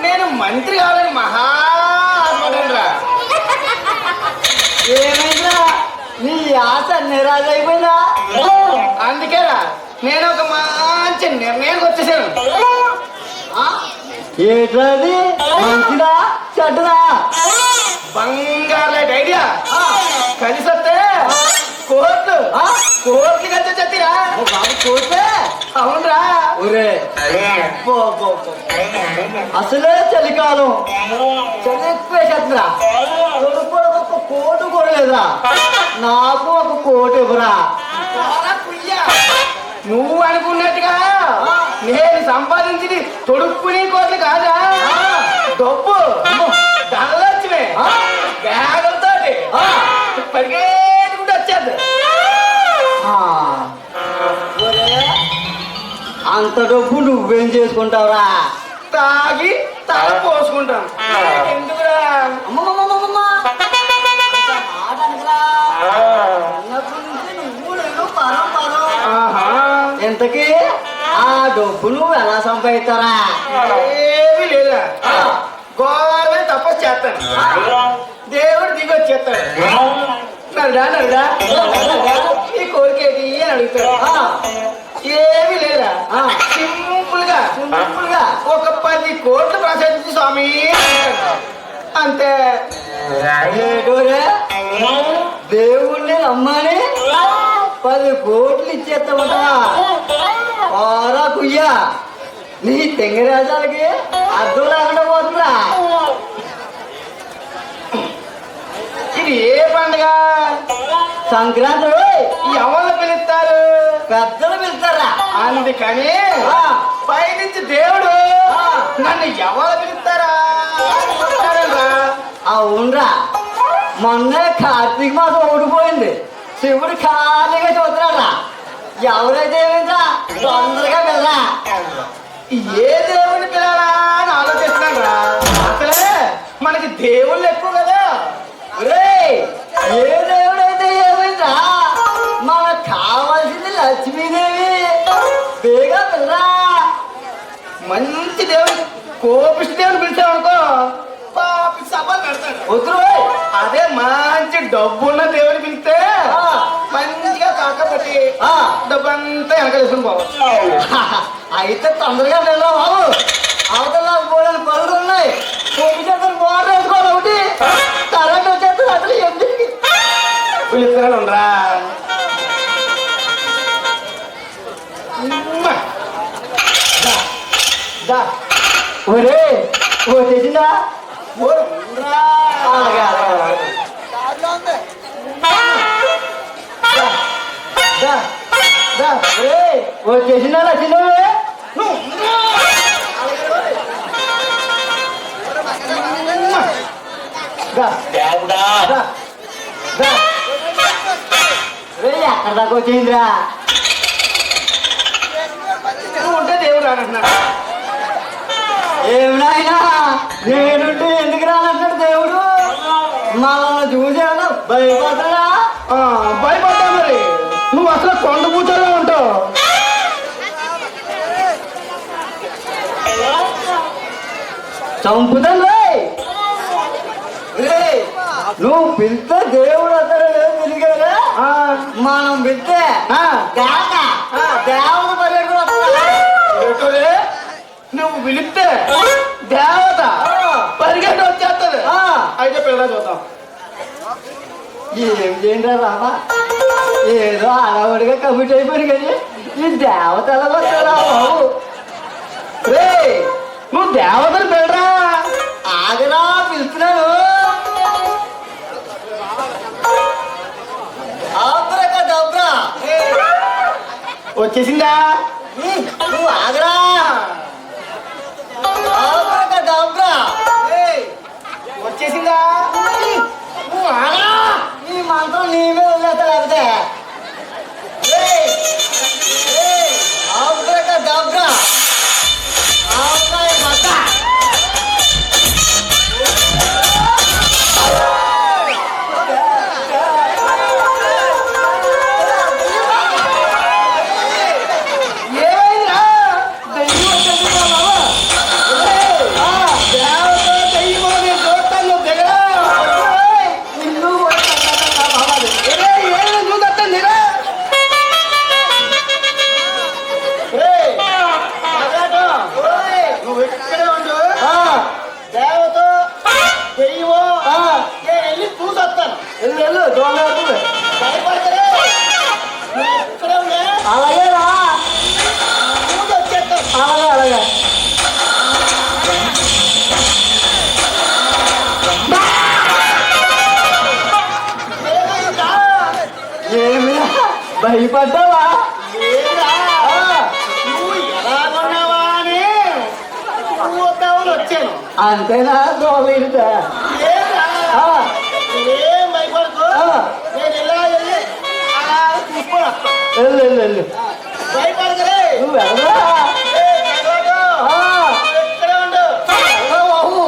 నేను మంత్రి కావాలని మహా ఆశపడరా. ఏమైందా నీ ఆశ నిరాశ అయిపోయిందా? అందుకేరా నేను ఒక మంచి నిర్ణయానికి వచ్చేసాను. ఏంటది? మంచిదా చెడ్డదా? బంగారు లాంటి ఐడియా కలిసి వస్తే కోట్లు కోట్లు కలిసి వచ్చేరా బాబు కోటే. అవునరా. ఒరే అసలే చలికాలం, చలి ఎక్కువేసేస్తుందిరా. ఒక కోటు కూడా లేదా? నాకు ఒక కోటు ఇవ్వరా. నువ్వు అనుకున్నట్టుగా నేను సంపాదించింది తొడుక్కుని కోట్లు కాదా, డబ్బు ధనలక్ష్మి బ్యాగులతో పరిగెత్తుకుంటూ వచ్చేది. అంత డబ్బు నువ్వేం చేసుకుంటావురా? తాగి తల పోసుకుంటాను. ఎందుకురా? ఇంతకీ ఆ డబ్బు నువ్వు ఎలా సంపాదిస్తారా? ఏమీ లేదా, గోవాలో తపస్సు చేస్తాను, దేవుడు దిగి వచ్చేస్తాడు. నడుదా నడుదా ఈ కోరికేటి అని అడుగుతాడు. ఏమీ లేదా, సింపుల్ గా ఒక 10 కోట్లు ప్రసాదించు స్వామి అంతే. దేవుణ్ణి నమ్మని 10 కోట్లు ఇచ్చేస్తామట. పారా కుయ్యా, నీ తెంగరాజాలకి అర్థం లేకుండా పోతుందా? ఇది ఏ పండుగ? సంక్రాంతి. ఎవరు పిలుస్తారు? పెద్దలు పిలుస్తారా? అందుకని పైనుంచి దేవుడు నన్ను ఎవరు పిలుస్తారా? అవునరా, మొన్న కార్తీక మాసం ఓడిపోయింది, శివుడు ఖాళీగా చూస్తున్నారా. ఎవరైతే ఏమైందా తొందరగా వెళ్ళరా. ఏ దేవుడిని పిలాలా అని ఆలోచిస్తున్నాను రా. అసలే మనకి దేవుళ్ళు ఎక్కువ కదా. ఏ దేవుడైతే ఏమైందా, మనకు కావాల్సింది లక్ష్మీదేవి. బేగా వెళ్ళరా. మంచి దేవుడు కోపిష్టి దేవుని పిలిచామనుకో పాపి సభలు పెడతాడు. వద్దు. అదే మంచి డబ్బున్న దేవుని పిలిస్తే మంచిగా కాకపోతే డబ్బంతా వెనకలేసుకుని పోవచ్చు. అయితే తొందరగా వెళ్ళా బాబు. అవతల బోడలు పనులు ఉన్నాయి. కోపిచేద్దరు మోటార్ వేసుకోవాలి. ఒకటి కరెంట్ వచ్చేస్తే అసలు ఎందుకు పిలుస్తాను రా. ఒరే వచ్చేసిందా? వచ్చేసిందా లక్ష్మీ? ఎక్కడ దాకా వచ్చిందిరా? ఉంటే దేవుడు రానంటున్నాడు. ఏమినాయనా నేనుంటే ఎందుకు రానంటాడు దేవుడు? మనల్ని చూసాను భయపడరా? భయపడ్డా మరి. నువ్వు అసలు కొండ కూర్చోలో ఉంటావు. చంపుతాను. నువ్వు పిలిస్తే దేవుడు అతను తిరిగారా? మనం పిలిస్తే దేవత పరిగెట్టుకుని. నువ్వు పిలిస్తే దేవత పరిగెట్టి వచ్చేస్తుంది. అయితే పిల్లలు చూద్దాం. ఏం చేయండి రామా, ఏదో అడవుడిగా కమిటీ అయిపోయింది కానీ ఈ దేవత ఎలా వస్తారా బాబు? రే నువ్వు దేవతను పిల్లరా. ఆగరా, పిలుస్తున్నాను. వచ్చేసిందా? నువ్వు ఆగరా. వచ్చేసిందా? నువ్వు ఆగరా. నీ మంత్రం నీవే వదిలేస్తా. లేకపోతే డబ్రా భయపడ్డావా? ఏంరా? నువ్వు ఎలా కొన్నావా అని చూద్దామని వచ్చాను. అంతేనా? దోలీరుతా. ఏంరా? ఏం భయపడకు. నేను ఇలా వెళ్ళి అలా చూసుకొని వస్తాను. వెళ్ళు వెళ్ళు వెళ్ళు. భయపడకరే. నువ్వు వెళ్ళరా? ఎక్కడే ఉండు. వెళ్ళరా బాబు.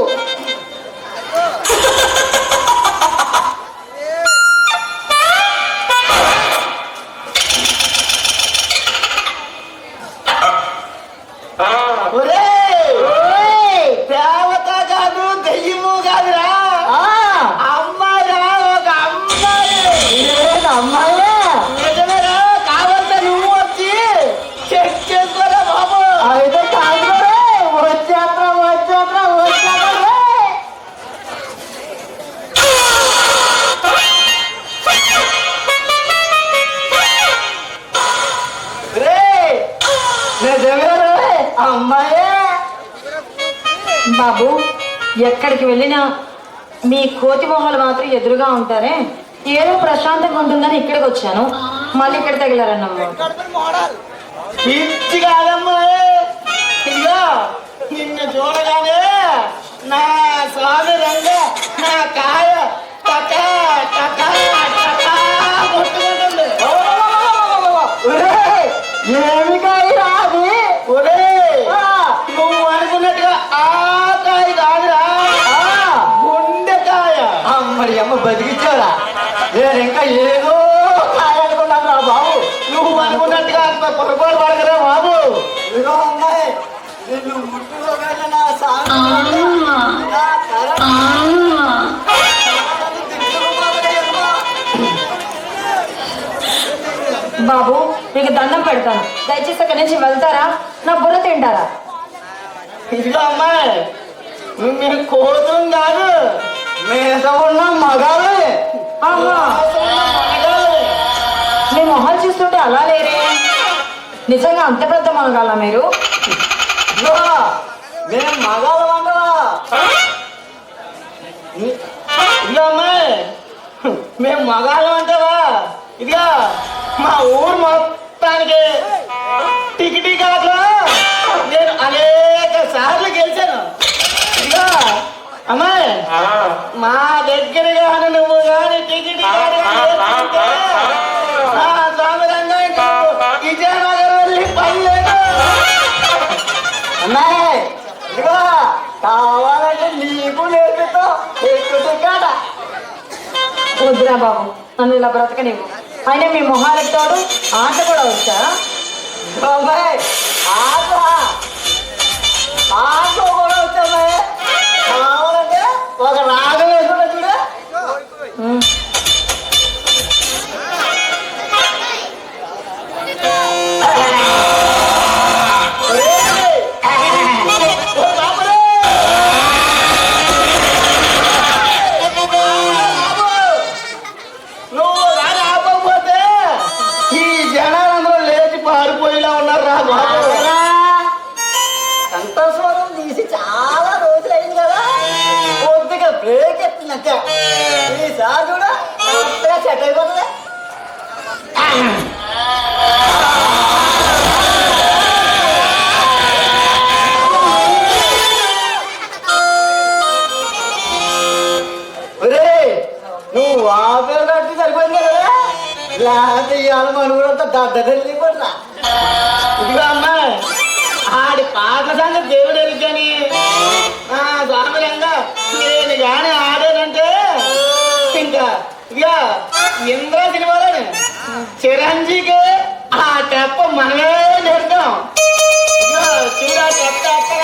దేవత కాదు, దెయ్యము కాదురా, అమ్మాయిరా, ఒక అమ్మాయి. అమ్మాయే నిజమేరా? కావాలంటే నువ్వు వచ్చి చెక్ చేసుకోరా బాబు. అయితే కాదు వచ్చేత్రా వచ్చేత్రా వచ్చేత్రా. రే నిజమే అమ్మాయే. బాబు, ఎక్కడికి వెళ్ళినా మీ కోతి మొహాలు మాత్రం ఎదురుగా ఉంటారే. ఏదో ప్రశాంతంగా ఉంటుందని ఇక్కడికి వచ్చాను, మళ్ళీ ఇక్కడ తగిలారన్నమ్మ. పిచ్చి కాదమ్మా. ఇదిగో నిన్ను చూడగానే నా స్వామి రంగ నా కాయ టకా టకా టకా కొట్టుకుంటుంది. ఏమి కాయరా అది? ఒరే నువ్వు అనుకున్నట్టుగా ఆ కాయ కాదురా, గుండెకాయ. అమ్మడి అమ్మ బతికిచ్చారా? నేను ఇంకా ఏదో కాయ అనుకున్నాను రా బాబు. నువ్వు అనుకున్నట్టుగా అంత పొరపాటు పడకరా బాబు. ఇదిగో అమ్మాయి, నిన్ను ముట్టుకోగానే నా సామి నా తల బాబు, మీకు దండం పెడతాను, దయచేసి అక్కడి నుంచి వెళ్తారా? నా బుర్ర తింటారా? ఇదిగో అమ్మాయి, నువ్వు మీరు కోరుతుంది కాదు, మీద ఉన్న మగాలే. ఆహా, మగాలే. మీ మొహాలు చూస్తుంటే అలా లేరే. నిజంగా అంత పెద్ద మనగాల మీరు? ఇదిగో, మేము మగాళ్ళం అంటవా? ఇదిగో అమ్మాయి, మేము మగాళ్ళం అంటావా? ఇదిగా మా ఊరు మొత్తానికి టికెటీ కాదు, నేను అనేక సార్లు గెలిచాను. ఇదిగా అమ్మాయి, మా దగ్గర కానీ నువ్వు కానీ టికెట్ మా స్వామి రంగా విజయనగరం వెళ్ళి పని లేదు. అమ్మాయి, ఇదిగో కావాలంటే నీకు నేర్పిస్తాం ఎక్కువ కాట. వద్దురా బాబు, నన్ను ఇలా బ్రతకనివ్వు. అయినా మీ మొహాలకు తోడు ఆట కూడా వచ్చా? అమ్మాయి ఆట ఆట కూడా వచ్చామ్మాయి. కావాలంటే ఒక రాగం వేసుకుంటా చూడ. నువ్వు కానీ ఆపకపోతే ఈ జనాలందరూ లేచి పారిపోయేలా ఉన్నారు రా బాబు. కంఠస్వరం తీసి చాలా రోజులైంది కదా, కొద్దిగా బ్రేక్ ఎత్తినట్ట. ఈసారి కూడా కొత్తగా సెట్ అయిపోతుంది. నువ్వు ఆపేరు కట్టి సరిపోయింది కదా, లేకపోతే ఇవాళ మనూరంతా దద్దరిల్లిపోతున్నా. ఇదిగో అమ్మాయి, ఆడి పాటల సంగతి దేవుడు ఎరుగని స్వామి రంగా నేను కానీ ఆడానంటే ఇంకా ఇక ఇంద్ర సినిమాలోనే చిరంజీవికి ఆ తెప్ప మనమే నేర్తాం. చూడ తెప్ప అక్కడ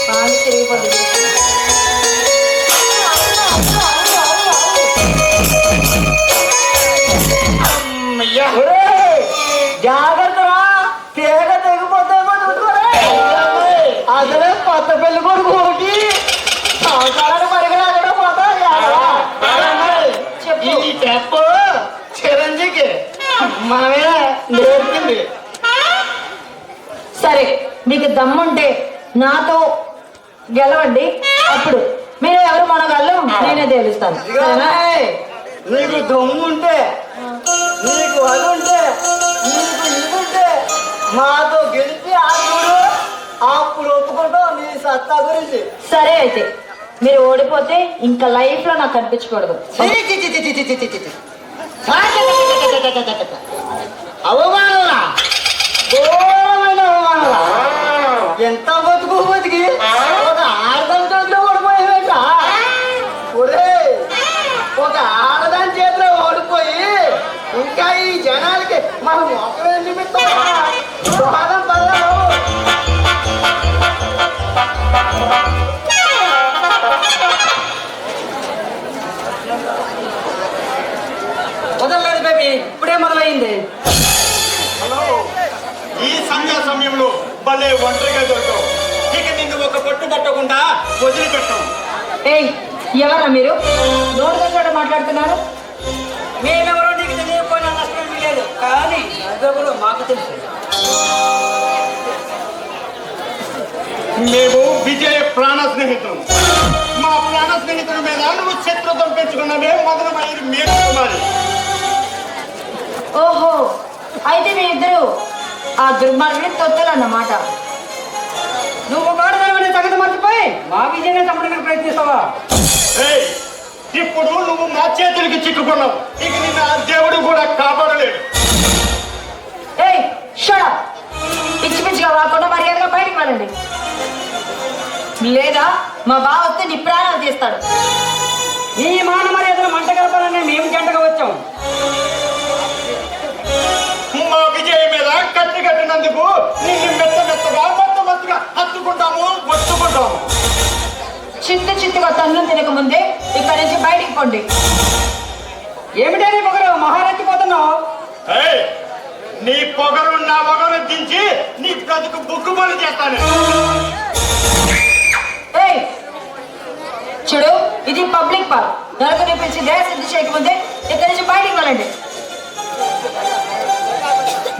పాలు తిరిగిపోతుంది. అమ్మయ్యా. జాగ్రత్తరా, తేగ తెగిపోతామో చూసుకోరే. అసలే కొత్త పెళ్లి కొడుకు ఒకటి సంవత్సరాలకు పరిగెడ పోతా. ఈ తెప్ప చిరంజీవికి మనమే నేర్పింది. సరే, మీకు దమ్ముంటే నాతో గెలవండి, అప్పుడు మీరు ఎవరు మనగాళ్ళు నేనే తేలుస్తాను. సరేనా? నీకు దమ్ముంటే, నీకు అది ఉంటే, నీకు ఇది ఉంటే మాతో గెలిచి ఆడు అప్పుడు ఒప్పుకుంటావు నీ సత్తా గురించి. సరే అయితే మీరు ఓడిపోతే ఇంకా లైఫ్ లో నాకు కనిపించకూడదు. అవమానరా, ఘోరమైన అవమానరా. ఎంత బతుకు బతికి ఒక ఆడదాని చేతిలో ఓడిపోయేవేట. ఒరే, ఒక ఆడదాని చేతిలో ఓడిపోయి ఇంకా ఈ జనాలకి మనం ఒకరే నిమిత్తం దోహదం పడలేము. వదలలేదు బేబీ, ఇప్పుడే మొదలైంది. హలో, ఈ సంధ్యా సమయంలో భలే ఒంటరిగా దొరకవు. ఇక నిన్ను ఒక పట్టు పట్టకుండా వదిలిపెట్టాం. ఏయ్, ఎవరా మీరు? నోరు దగ్గర మాట్లాడుతున్నారు. మేమెవరో నీకు తెలియకపోయినా నష్టం లేదు, కానీ అదొకరు మాకు తెలుసు. మేము విజయ ప్రాణ స్నేహితులు. మా ప్రాణ స్నేహితుల మీద నువ్వు శత్రుత్వం పెంచుకున్నవే మొదలమైన మీరు కుమారి. ఓహో, అయితే మీ ఇద్దరు ఆ దుర్మార్గుని తొత్తులు అన్నమాట. నువ్వు గాడిదనే సంగతి మర్చిపోయి మా విజయనే చంపడానికి ప్రయత్నిస్తావా? ఏయ్, ఇప్పుడు నువ్వు మా చేతులకి చిక్కుకున్నావు. ఇక నిన్ను ఆ దేవుడు కూడా కాపాడలేడు. ఏయ్, షట్ అప్. పిచ్చి పిచ్చిగా వాకుండా మర్యాదగా బయటికి వెళ్ళండి, లేదా మా బావ వస్తే నీ ప్రాణాలు తీస్తాడు. నీ మాన మర్యాదలు మంట కలపాలని మేము జంటగా వచ్చాం. మా విజయ మీద కత్తి కట్టినందుకు నిన్ను మెత్తగా హత్తుకుంటాము, ఒత్తుకుంటాము. చిత్తుగా తన్ను తినక ముందే ఇక్కడి నుంచి బయటికి పోండి. ఏమిటే నీ పొగరు మహారెత్తిపోతున్నావు? ఏయ్, నీ పొగరు నా పొగరు దించి నీ బ్రతుకు బుక్కుబడి చేస్తాను. ఏయ్, చూడు, ఇది పబ్లిక్ పార్క్. నలుగురిని పిలిచి దయసిద్ధి చేయకముందే ఇక్కడి నుంచి బయటికి వెళ్ళండి.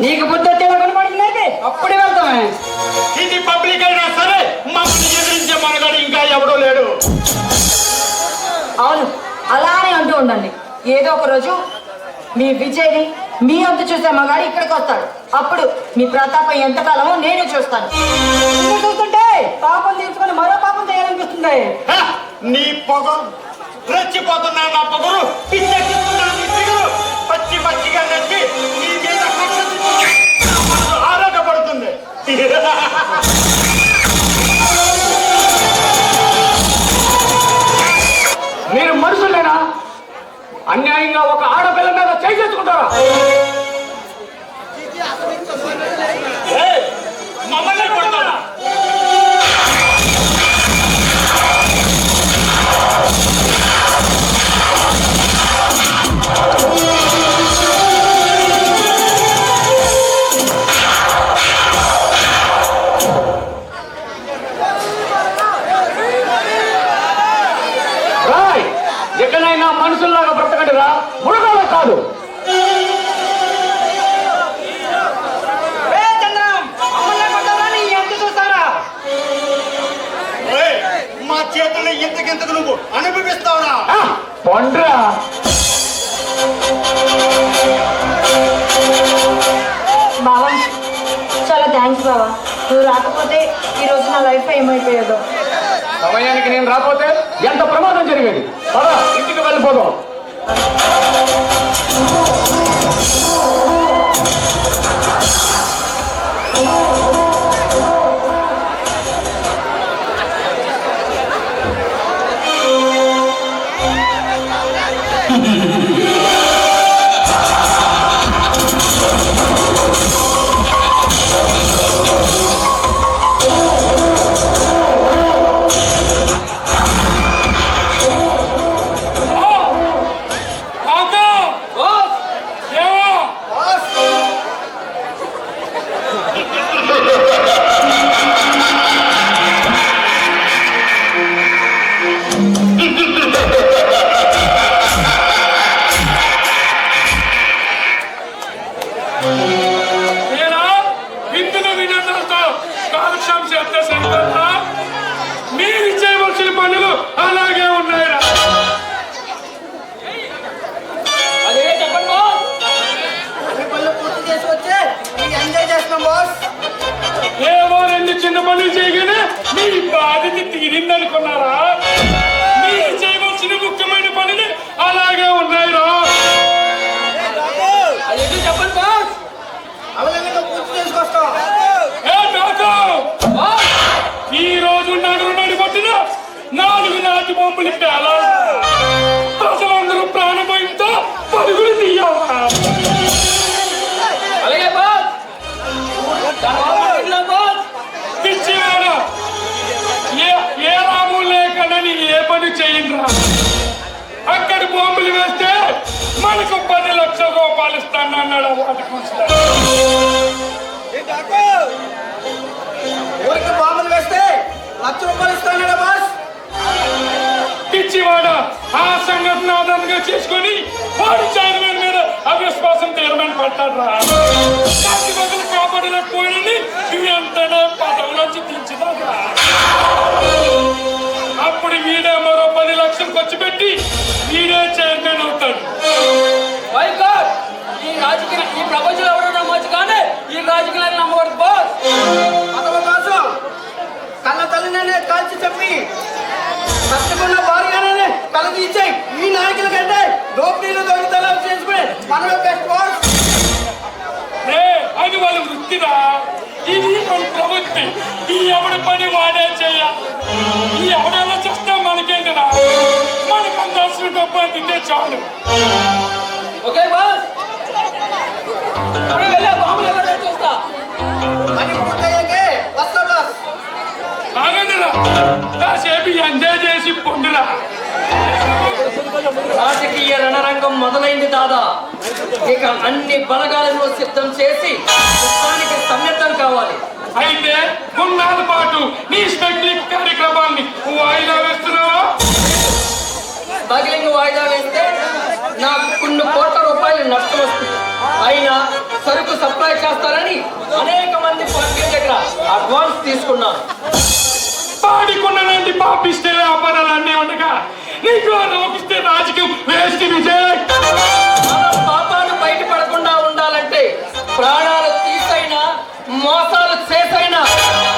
నీకు బుద్ధి వచ్చేలా కనపడుతుంది, అప్పుడే వెళ్తామే. ఇది పబ్లిక్ అయినా సరే మమ్మల్ని ఎదిరించే మనగాడు ఇంకా ఎవడో లేడు. అవును, అలానే అంటూ ఉండండి. ఏదో ఒక రోజు మీ విజయ్ని మీ అంత చూసే మగాడు ఇక్కడికి వస్తాడు. అప్పుడు మీ ప్రతాపం ఎంతకాలమో నేను చూస్తాను. నిన్ను చూస్తుంటే పాపం తీసుకొని మరో పాపం చేయాలనిపిస్తుంది. హ! నీ పొగరు రెచ్చిపోతున్నా, నా పొగరు పిచ్చెక్కిస్తున్నా, నీ పిగురు పచ్చిగా నచ్చి నీ మీద ఆరోగ్యపడుతుంది. మీరు మనుషులేనా? అన్యాయంగా ఒక ఆడపిల్ల మీద చేసుకుంటారా? ఏయ్, మమ్మల్ని కొడతారా? ఎక్కడైనా మనుషుల్లాగా బ్రతకండిరా, మృగాలు కాదు. ఏయ్, మా చేతుల్లో ఇంతకింతకు నువ్వు అనుభవిస్తావురా? పొండ్రా. బావా, చాలా థ్యాంక్స్ బావా. నువ్వు రాకపోతే ఈ రోజు నా లైఫ్ ఏమైపోయేదో. సమయానికి నేను రాకపోతే ఎంత ప్రమాదం జరిగేది. పద, ఇంటికి వెళ్ళిపోదాం. కాంతే! చెప్పిన పనులు చేయగానే మీ బాధ్యత తీరిందనుకున్నారా? మీరు చేయవలసిన ముఖ్యమైన పనులు అలాగే ఉన్నాయిరా. అది ఎందుకు చెప్పండి బాస్. అవలంగా పూర్తి చేసుకొస్తాం. ఏ డాక్టర్, ఈ రోజు నడిపట్టిన 4 నాటి బొమ్మలు పేలా ప్రజలందరూ ప్రాణభయంతో పరుగులు తీయాలా? అలాగే బాస్. బాస్ పిచ్చివాడా, ఏ రాము లేకనని ఏ పని చేయండిరా. అక్కడ బొమ్మలు వేస్తే మనకు 10 లక్షల రూపాయలు ఇస్తానన్నాడు. ఊరికి బాంబులు వేస్తే 1,00,000 రూపాయలు ఇస్తానడా బాస్? పిచ్చివాడ, ఆ సంఘటన ఆధారంగా చేసుకొని వాడి చైర్మన్ మీద అవిశ్వాసం తీర్మానం పట్టాడ్రా. బదులు కాపాడలేకపోయినని ఎంతనే పదవులోంచి దించుతాడ్రా. అప్పుడు వీడే మరో 10 లక్షలు ఖర్చు పెట్టి వీడే చైర్మన్ అవుతాడు. మై గాడ్, ఈ ప్రపంచంలో ఎవరు నమ్మొచ్చు కానీ ఈ రాజకీయాలను నమ్మకూడదు బాస్. అతని కోసం కన్న తల్లినే కాల్చి చెప్పి కష్టకున్న భార్యగానే కళ్ళ తీర్చాయి. ఈ నాయకుల కంటే దోపిడీలు దొంగతనాలు చేసుకుని మనమే బెస్ట్ బాస్. అది వాళ్ళ వృత్తిరా, ఇది మన ప్రవృత్తి. ఈ ఎవడి పని వాడే చేయాలి. ఈ ఎవడెలా చేస్తే మనకేంటిరా? మనకు అందాల్సిన డబ్బు అందితే చాలు. ఓకే బాస్, ఇప్పుడు వెళ్ళే బాంబులు ఎవరైనా చూస్తా. పని పూర్తయ్యాకే వస్తా బాస్. ఆగండిరా, కాసేపు ఎంజాయ్ చేసి పొండిరా. రాజకీయ రణరంగం మొదలైంది దాదా. ఇక అన్ని బలగాలను సిద్ధం చేసి యుద్ధానికి సన్నద్ధం కావాలి. అయితే కొన్నాళ్ళ పాటు నీ స్పెక్టిక్ కార్యక్రమాన్ని వాయిదా వేస్తున్నావా? స్మగ్లింగ్ వాయిదా వేస్తే నాకు కొన్ని కోట్ల రూపాయలు నష్టం వస్తుంది. అయినా సరుకు సప్లై చేస్తారని అనేక మంది పార్టీల దగ్గర అడ్వాన్స్ తీసుకున్నాను. పాడికొండలాంటి పాపిస్తే వ్యాపారాలన్నీ ఉండగా నీకు రోగిస్తే రాజకీయం వేస్ట్ విజయ్. మన పాపాలు బయటపడకుండా ఉండాలంటే ప్రాణాలు తీసైనా మోసాలు చేసైనా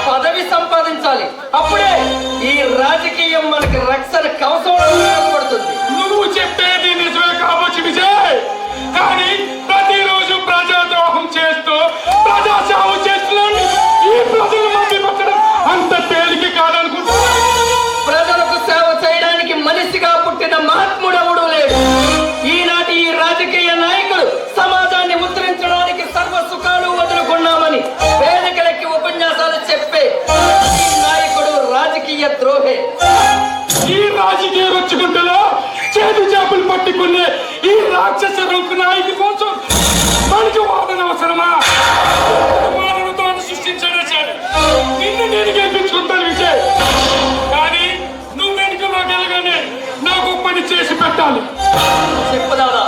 పదవి సంపాదించాలి. అప్పుడే ఈ రాజకీయం మనకి రక్షణ కవచంలో ఉపయోగపడుతుంది. నువ్వు చెప్పేది నిజమే కావచ్చు విజయ్, కానీ ప్రతిరోజు ప్రజాద్రోహం చేస్తూ ప్రజాసేవ చేస్తున్నాను. ఈ ప్రజలు మధ్య పెట్టడం అంత తేలిక కాదనుకుంటున్నా. ప్రజలకు సేవ చేయడానికి మనిషిగా పుట్టిన మహాత్ముడెవడూ లేడు. ఈనాటి ఈ రాజకీయ నాయకులు సమాజాన్ని ఉద్ధరించడానికి సర్వ సుఖాలు వదులుకున్నామని వేదికలకి ఉపన్యాసాలు చెప్పే ఈ నాయకుడు రాజకీయ ద్రోహే. ఈ రాజకీయ రుచుకుంటలో చేతి చేపలు పట్టుకునే ఈ రాక్షస రంకు నాయకు కోసం మనకి వాదన అవసరమా? వాదనతో సృష్టించడే సరే నిన్ను నేను గెలిపించుకుంటాను విజయ్. కానీ నువ్వు వెనుకలో వెళ్ళగానే నాకు పని చేసి పెట్టాలి. చెప్పు దాదా,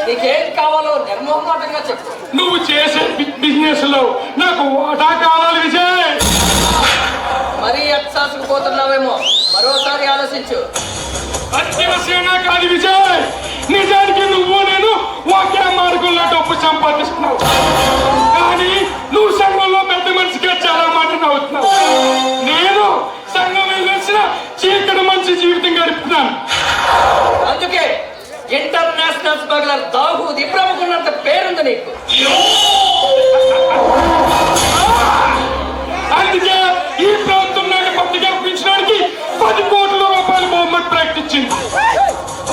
నీకేం కావాలో నిర్మోహమాటంగా చెప్పు. నువ్వు చేసే బిజినెస్ లో నాకు వాటా కావాలి విజయ్. మరీ అత్సాసుకు పోతున్నావేమో, మరోసారి ఆలోచించు. అత్యవసరంగా కాదు విజయ్, నిజానికి నువ్వు నేను ఒకే మార్గంలో డబ్బు సంపాదిస్తున్నావు. కానీ నువ్వు సంఘంలో పెద్ద మనిషిగా చాలా మాటలు అవుతున్నావు. నేను సంఘం వెళ్ళాల్సిన చీకటి మంచి జీవితం గడుపుతున్నాను. అందుకే ఇంటర్నేషనల్ స్మగ్లర్ దావూద్ ఇబ్రాహిం ఉన్నంత పేరుంది నీకు. అందుకే ఈ ప్రభుత్వం నాకు పత్రిక పెంచడానికి 10 కోట్ల రూపాయలు బహుమతి ప్రకటించింది.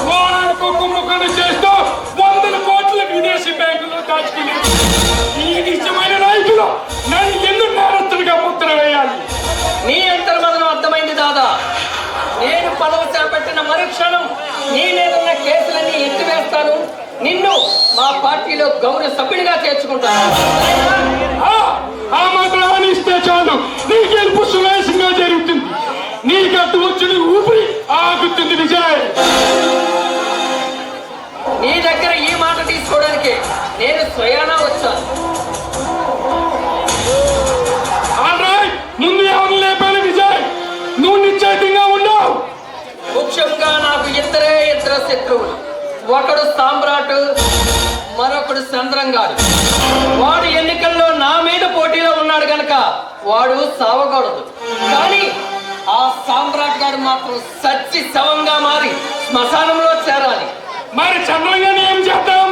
వారానికి ఒక్క ముఖాన్ని చేస్తూ 100 కోట్ల విదేశీ బ్యాంకుల్లో దాచుకుని ఈ నిజమైన నాయకులు నన్ను ఎందుకు నేరస్తులుగా ముద్ర వేయాలి? నీ అంతర్మదనం అర్థమైంది దాదా. నేను పదవి చేపట్టిన మరుక్షణం నీ మీదున్న కేసులన్నీ ఎత్తివేస్తాను. నిన్ను మా పార్టీలో గౌరవ సభ్యుడిగా చేర్చుకుంటాను. ఆ మాత్రాన్ని ఇస్తే చాలు, నీ గెలుపు సునాయాసంగా జరుగుతుంది. నీకు అడ్డు వచ్చిన ఊపిరి ఆగుతుంది విజయ్. నీ దగ్గర ఈ మాట తీసుకోవడానికి నేను స్వయానా వచ్చాను. ముందు ఎవరు లేపాను విజయ్, నువ్వు నిశ్చయితంగా ఉన్నావు. ముఖ్యంగా నాకు ఇద్దరు శత్రువులు. ఒకడు సామ్రాట్, మరొకడు చంద్రంగాడు. వాడు ఎన్నికల్లో నా మీద పోటీలో ఉన్నాడు గనక వాడు సావకూడదు. కానీ ఆ సామ్రాట్ గారు మాత్రం సచ్చి శవంగా మారి శ్మశానంలో చేరాలి. మరి చంద్రంగానే ఏం చేద్దాం?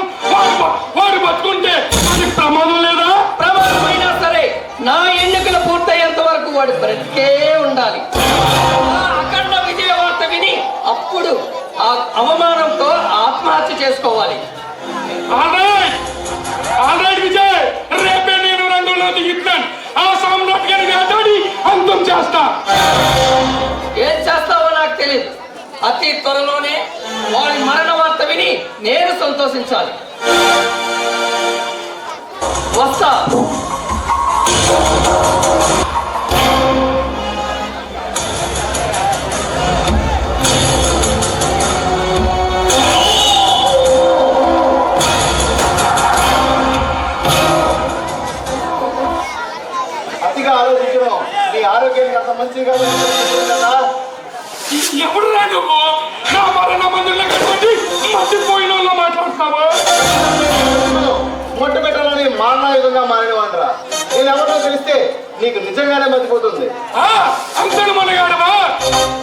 వాడు బతుకుంటే అది ప్రమాదం లేదా? ప్రమాదమైనా సరే నా ఎన్నికలు పూర్తయ్యేంత వరకు వాడు బ్రతికే ఉండాలి. ఆ అఖండ విజయ వార్త విని అప్పుడు ఆ అవమానంతో ఆత్మహత్య చేసుకోవాలి. ఆల్రైట్ విజయ్, రేపే నేను రంగంలో దిగుతాను. ఆ సామ్రాట్ గారిని వేటాడి అంతం చేస్తా. ఏం చేస్తావో నాకు తెలియదు. అతి త్వరలోనే వాడి మరణ వార్త విని నేను సంతోషించాలి. వస్తా. అతిగా ఆలోచించడం నీ ఆరోగ్యానికి అంత మంచిది కాదు కదా. ఎవరు రా నువ్వు? నా మరణ మందుల్లో కట్టుబడి మర్చిపోయిన వాళ్ళు మాట్లాడుతున్నావా? మొట్ట పెట్టాలని మారణాయుధంగా మారిన వాడరా. నేను ఎవరినో తెలిస్తే నీకు నిజంగానే మర్చిపోతుంది. అంతను మనగాడవా?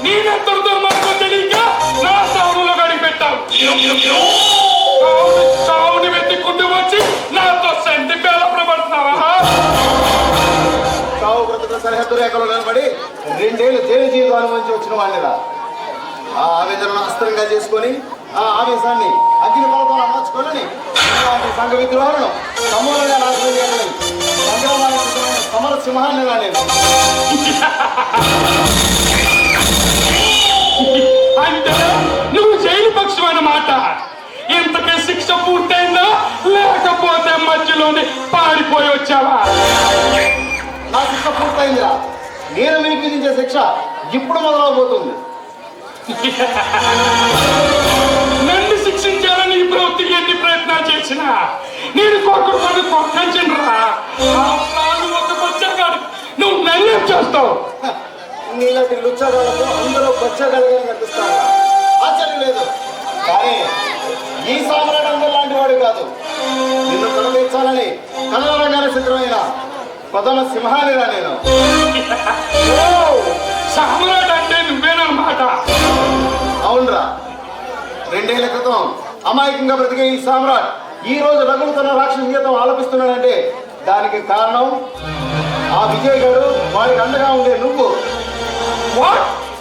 నేనెంతటితో మనకు తెలియక నా స్థానంలో గడిపి పెట్టావు. చావుని వెతుక్కుంటూ వచ్చి నాతో సంధి పేలపడబడుతున్నావా? చావు బ్రతుకు సరిహద్దు రేఖలో నిలబడి 2 ఏళ్ళు జైలు జీవితం అనుభవించి వచ్చిన వాడినిరా. ఆ ఆవేదనను అస్త్రంగా చేసుకొని ఆ ఆవేశాన్ని అగ్ని పర్వతాలు అమర్చుకోవాలని సంఘ విద్రోహాలను సమూలంగా నాశనం చేయాలని సమర సింహాన్ని రాలేదు. అంటే నువ్వు జైలు పక్షం అన్నమాట. ఇంతకే శిక్ష పూర్తయిందా లేకపోతే మధ్యలోనే పారిపోయి వచ్చావా? నా శిక్ష పూర్తయిందిరా. నేను మీకు విధించే శిక్ష ఇప్పుడు మొదలవబోతుంది. నన్ను శిక్షించాలని ఈ ప్రవృత్తి ఎన్ని ప్రయత్నాలు చేసినా నేను కొడుకుని కొట్టంచరా. ఒక బచ్చగాడు నువ్వు నన్నేం చేస్తావు? నీలాంటి లుచ్చగాళ్ళతో అందరూ బచ్చగాళ్ళగా కనిపిస్తారా? ఆశ్చర్యం లేదు. కానీ ఈ సామ్రాట్ అందరు లాంటి వాడు కాదు. నిన్ను తొలగించాలని కనవరంగానే సిద్ధమైన ప్రధాన సింహానిరా నేను. సామ్రాట్ అంటే నువ్వేనమాట. అవునరా. 2 ఏళ్ల క్రితం అమాయకంగా బ్రతికే ఈ సామ్రాట్ ఈ రోజు రగులుతున్న రాక్షస గీతం ఆలపిస్తున్నాడంటే దానికి కారణం ఆ విజయ్ గారు, వాడికి అండగా ఉండే నువ్వు.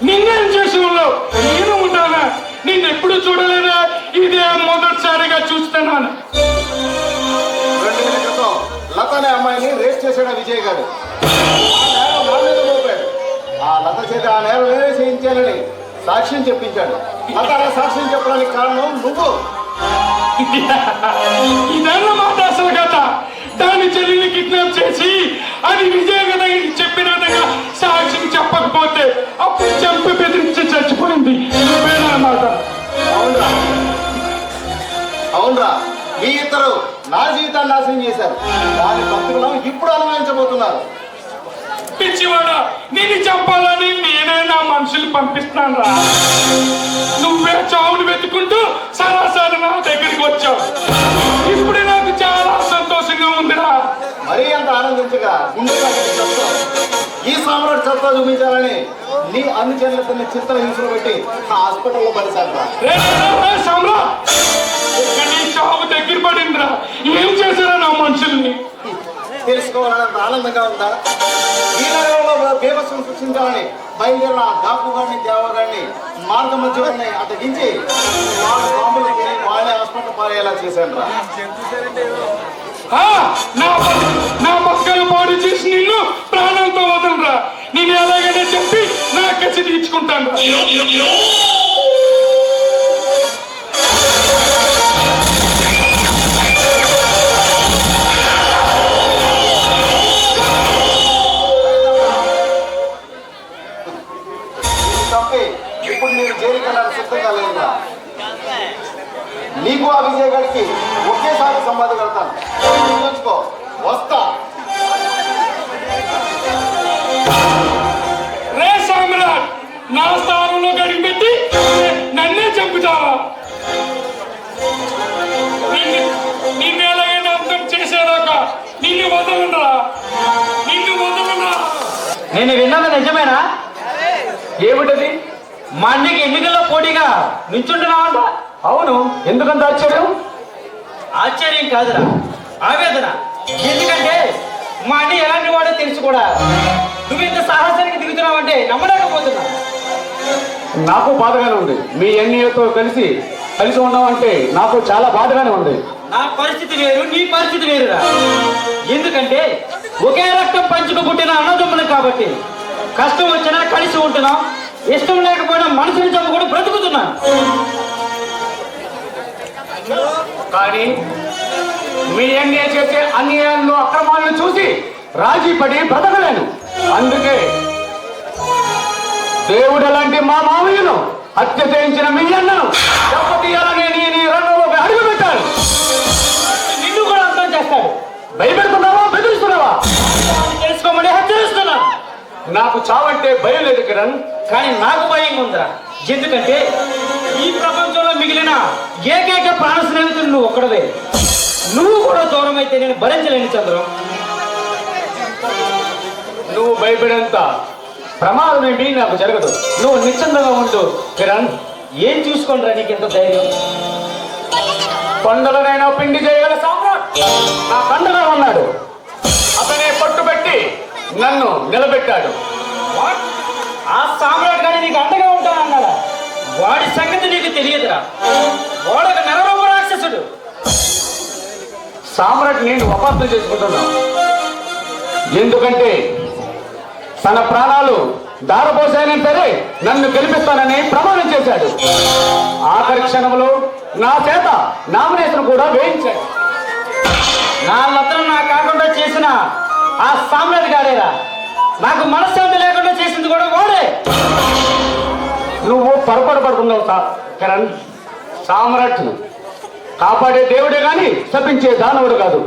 నిన్నేం చేసి ఉన్నావు? నేను ఉంటానా? నిన్నెప్పుడు చూడలేదా? ఇదే మొదటిసారిగా చూస్తున్నాను. 2 ఏళ్ల క్రితం లత అనే అమ్మాయిని రేప్ చేశాడు విజయ్ గారు. ఆ లత చేత ఆ నేరం నేనే చేయించాలని సాక్ష్యం చెప్పించాడు. లత అలా సాక్ష్యం చెప్పడానికి కారణం నువ్వు. ఇదన్నమాట అసలు కదా. దాని చెల్లిని కిడ్నాప్ చేసి అది విజయ్ కదా చెప్పిన విధంగా సాక్ష్యం చెప్పకపోతే అప్పుడు చంపి బెదిరించి చచ్చిపోయింది నువ్వేనమాట. అవునరా. అవునరా. మీ ఇద్దరు నా జీవితాన్ని నాశనం చేశారు. దాని భక్తులను ఇప్పుడు అనుభవించబోతున్నారు. పిచ్చివాడా, నిన్ను చంపాలని నేనే నా మనుషులు పంపిస్తాను రా. నువ్వే చావును వెతుకుంటూ సరాసరి నా దగ్గరికి వచ్చావు. ఇప్పుడు నాకు చాలా సంతోషంగా ఉందిరా. మరీ అంత ఆనందించగా ఈ సామ్రాట్ సత్తా చూపించాలని నీ అనుచరులతోని చిత్ర హింసలు పెట్టి హాస్పిటల్లో పరిసారా. సామ్రాట్, నీ చావు దగ్గర పడిందిరా. ఏం చేశారా నా మనుషుల్ని? తెలుసుకోవాలన్నంత ఆనందంగా ఉందా? ఈ నగరంలో బీభత్సం సృష్టించాలని బయలుదేరిన దాపుగాడిని, దేవగాడిని మార్గ మధ్యలోనే అతగించి వాళ్ళ బాంబులకి వాళ్ళే హాస్పిటల్ పారేలా చేశాను రా. నా పక్కన పాడు చేసి నిన్ను ప్రాణంతో వదలరా. నేను ఎలాగైనా చెప్పి నా కసి తీర్చుకుంటాను. ఇప్పుడు నేను జైలుకి వెళ్ళాలని సిద్ధంగా లేదురా. నీకు ఆ విజయ్ గారికి ఒకేసారి సంవాదం కడతాను. వస్తా. రే సామ్రాట్, నా స్థానంలో గడికి పెట్టి నన్నే చంపుతావా? నిన్ను ఎలాగైనా అంతం చేసేదాకా నిన్ను వదలరా. నేను విన్నది నిజమేనా? ఏమిటది? మా అన్నకి ఎన్నికల్లో పోటీగా నించుంటున్నావంట. అవును, ఎందుకంత ఆశ్చర్యం? ఆశ్చర్యం కాదురా, ఆవేదన. ఎందుకంటే మా అన్న ఎలాంటి వాడో తెలుసు కూడా. నువ్వు ఇంత సాహసానికి దిగుతున్నావంటే నమ్మలేకపోతున్నా. నాకు బాధగానే ఉంది. మీ ఎన్నితో కలిసి ఉన్నామంటే నాకు చాలా బాధగానే ఉంది. నా పరిస్థితి వేరు, నీ పరిస్థితి వేరురా. ఎందుకంటే ఒకే రక్తం పంచుకు పుట్టిన అన్నదమ్ములు కాబట్టి కష్టం వచ్చినా కలిసి ఉంటున్నాం, ఇష్టం లేకపోయినా మనసుని చంపుకొని బ్రతుకుతున్నాం. కానీ మీ ఎన్ఏ చేసే అన్యాయాలను అక్రమాలను చూసి రాజీ పడి బ్రతకలేను. అందుకే దేవుడు లాంటి మా మామయ్యను హత్య చేయించిన మీ అన్నను దెబ్బతీయాలని నీ రంగంలోకి అడుగు పెట్టాను. నిన్ను కూడా అర్థం చేస్తాడు. భయపెడుతున్నావా, బెదిరిస్తున్నావా? తెలుసుకోమని హెచ్చరిస్తున్నాను. నాకు చావంటే భయం లేదు కిరణ్. కానీ నాకు భయం ఉందిరా. ఎందుకంటే ఈ ప్రపంచంలో మిగిలిన ఏకైక ప్రాణ స్నేహితుడు నువ్వు ఒక్కడవే. నువ్వు కూడా దూరం అయితే నేను భరించలేను చంద్రం. నువ్వు భయపడేంత ప్రమాదం ఏమి నాకు జరగదు. నువ్వు నిశ్చింతగా ఉండు కిరణ్. ఏం చూసుకోండిరా నీకు ఎంత ధైర్యం? కొండలనైనా పిండి చేయగల సామ్రాట్ నా కండగా ఉన్నాడు. అతనే పట్టుబెట్టి నన్ను నిలబెట్టాడు. ఆ సామ్రాట్ గారి నీకు అండగా ఉంటానన్నాడా? వాడి సంగతి నీకు తెలియదురా. వాడొక నరరూప రాక్షసుడు. సామ్రాట్ నేను అపార్థం చేసుకుంటున్నా. ఎందుకంటే తన ప్రాణాలు దారపోసాయని సరే నన్ను గెలిపిస్తానని ప్రమాణం చేశాడు. ఆఖరి క్షణంలో నా చేత నామినేషన్ కూడా వేయించాడు. నా లత్రం నా కాకుండా చేసిన ఆ సామ్రాట్ గారేరా. నాకు మనశ్శాంతి లేకుండా చేసింది కూడా వాడే. నువ్వు పొరపాటు పడుతున్నావు కిరణ్. సామ్రాట్ కాపాడే దేవుడే గాని శపించే దానవుడు కాదు.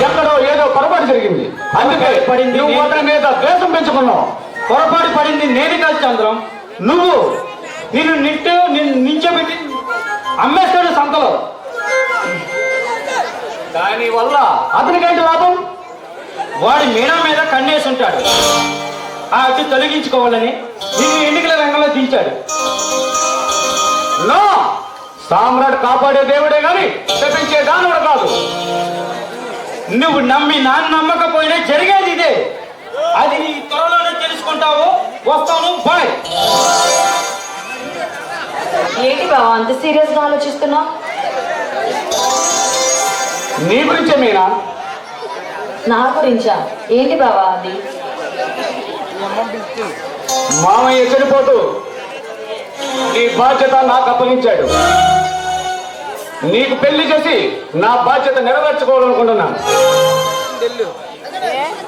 ఎక్కడో ఏదో పొరపాటు జరిగింది, అందుకే నువ్వు అతని మీద ద్వేషం పెంచుకున్నావు. పొరపాటు పడింది నేను కాదు చంద్రం, నువ్వు. నిన్ను నించోబెట్టి అమ్మేస్తాడు సంతలో. దాని వల్ల అతనికేంటి లాభం? వాడి మీనా మీద కన్నేసి ఉంటాడు. ఆ అడ్డు తొలగించుకోవాలని నిన్ను ఎన్నికల రంగంలో దించాడు. నో, సామ్రాట్ కాపాడే దేవుడే గాని శపించే దానవుడు కాదు. నువ్వు నమ్మి నాన్న నమ్మకపోయినా జరిగేది ఇదే. అది నీ త్వరలోనే తెలుసుకుంటావు. వస్తాను, బాయ్. ఏంటి బావా అంత సీరియస్ గా ఆలోచిస్తున్నా? నీ గురించే మీనా? నా గురించా? ఏంటి బావా అది? మామయ్య చనిపోతూ నీ బాధ్యత నాకు అప్పగించాడు. నీకు పెళ్లి చేసి నా బాధ్యత నెరవేర్చుకోవాలనుకుంటున్నాను.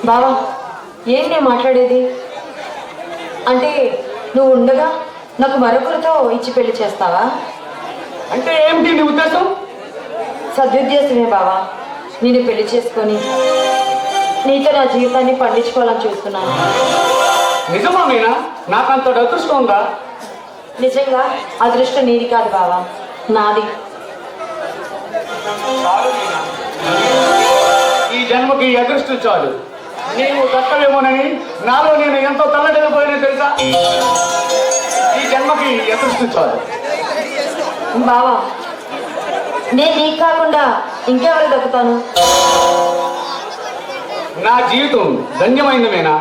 బావా ఏం నేను మాట్లాడేది? అంటే నువ్వు ఉండగా నాకు మరొకరితో ఇచ్చి పెళ్లి చేస్తావా? అంటే ఏమిటి నీ ఉద్దేశం? సదుద్దేశమే బావా. నేను పెళ్లి చేసుకొని నీతో నా జీవితాన్ని పండించుకోవాలని చూస్తున్నాను. నిజమా మీనా? నాకంత అదృష్టం ఉందా? నిజంగా అదృష్టం నీది కాదు బావా, నాది. ఈ జన్మకి ఈ అదృష్టం చాలు. నీవు దక్కలేమోనని నాలో నేను ఎంతో తల్లడిల్లిపోయినా తెలుసా? ఈ జన్మకి ఈ అదృష్టం చాలు. బావా నేను నీకు కాకుండా ఇంకెవరు దక్కుతాను? నా జీవితం ధన్యమైంది మీనా.